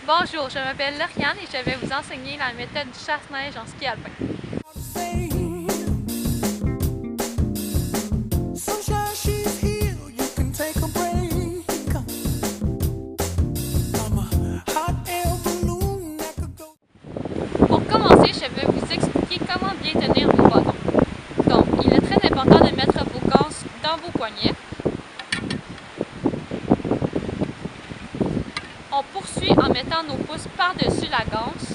Bonjour, je m'appelle Lauriane et je vais vous enseigner la méthode du chasse-neige en ski alpin. Pour commencer, je vais vous expliquer comment bien tenir vos bâtons. Donc, il est très important de mettre vos ganses dans vos poignets. On poursuit en mettant nos pouces par-dessus la ganse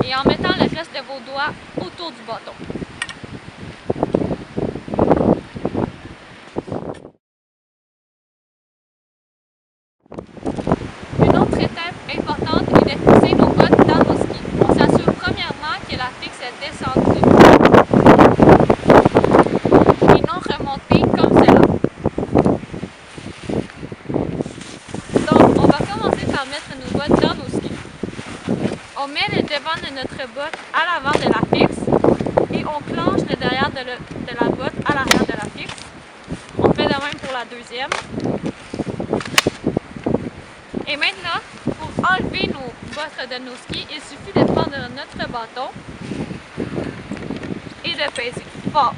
et en mettant le reste de vos doigts autour du bâton. Une autre étape importante est de fixer nos bottes dans nos skis. On s'assure premièrement que la fixe est descendue et non remontée comme cela. Donc, on va commencer par mettre nos bottes dans nos skis. On met le devant de notre botte à l'avant de la fixe et on clenche le derrière de la botte à l'arrière de la fixe. On fait de même pour la deuxième. Et maintenant, pour enlever nos bottes de nos skis, il suffit de prendre notre bâton et de peser fort.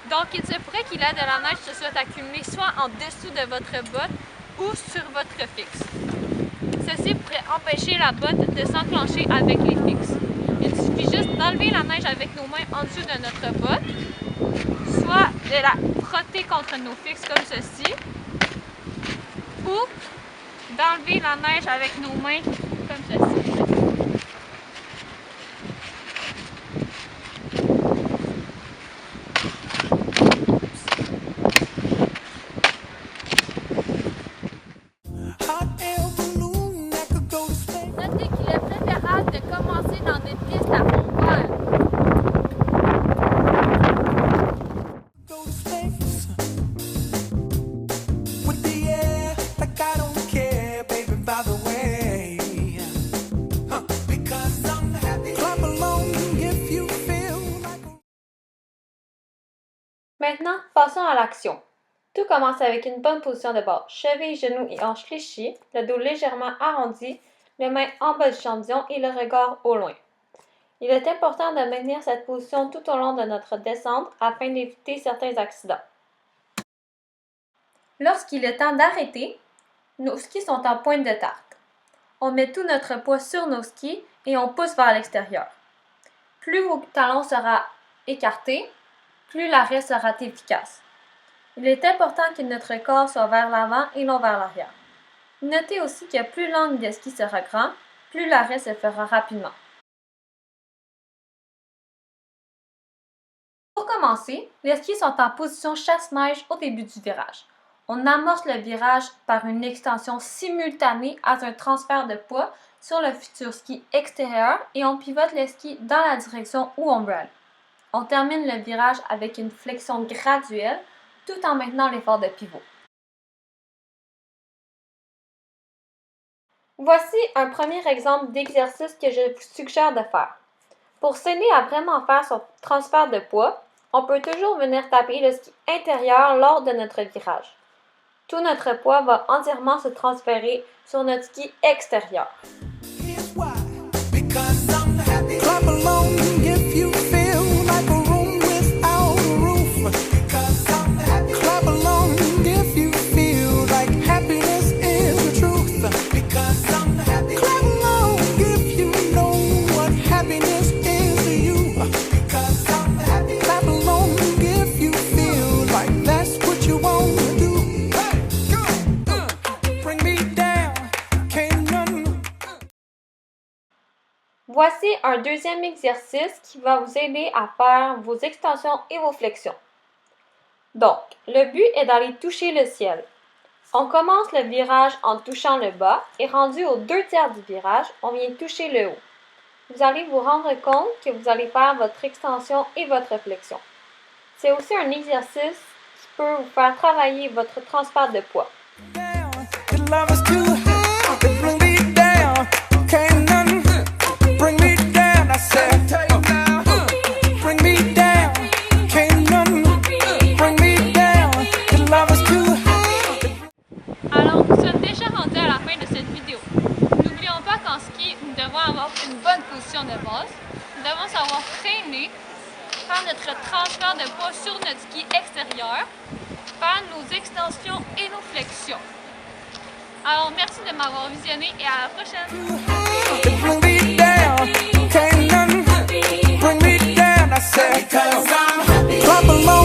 Donc, il se pourrait qu'il y ait de la neige se soit accumulée soit en dessous de votre botte ou sur votre fixe. Ceci pourrait empêcher la botte de s'enclencher avec les fixes. Il suffit juste d'enlever la neige avec nos mains en dessous de notre botte, soit de la frotter contre nos fixes comme ceci, ou d'enlever la neige avec nos mains comme ceci. Notez qu'il est préférable de commencer dans des pistes à fond vert. Maintenant, passons à l'action. Tout commence avec une bonne position de base, cheville, genoux et hanches fléchies, le dos légèrement arrondi, les mains en bas du chambillon et le regard au loin. Il est important de maintenir cette position tout au long de notre descente afin d'éviter certains accidents. Lorsqu'il est temps d'arrêter, nos skis sont en pointe de tarte. On met tout notre poids sur nos skis et on pousse vers l'extérieur. Plus vos talons seront écartés, plus l'arrêt sera efficace. Il est important que notre corps soit vers l'avant et non vers l'arrière. Notez aussi que plus l'angle de ski sera grand, plus l'arrêt se fera rapidement. Pour commencer, les skis sont en position chasse-neige au début du virage. On amorce le virage par une extension simultanée à un transfert de poids sur le futur ski extérieur et on pivote le ski dans la direction où on veut aller. On termine le virage avec une flexion graduelle tout en maintenant l'effort de pivot. Voici un premier exemple d'exercice que je vous suggère de faire. Pour s'aider à vraiment faire son transfert de poids, on peut toujours venir taper le ski intérieur lors de notre virage. Tout notre poids va entièrement se transférer sur notre ski extérieur. Voici un deuxième exercice qui va vous aider à faire vos extensions et vos flexions. Donc, le but est d'aller toucher le ciel. On commence le virage en touchant le bas et rendu aux 2/3 du virage, on vient toucher le haut. Vous allez vous rendre compte que vous allez faire votre extension et votre flexion. C'est aussi un exercice qui peut vous faire travailler votre transfert de poids. m'avoir visionné et à la prochaine! Bring me down, can't none bring me down. I said, 'cause I'm clap along.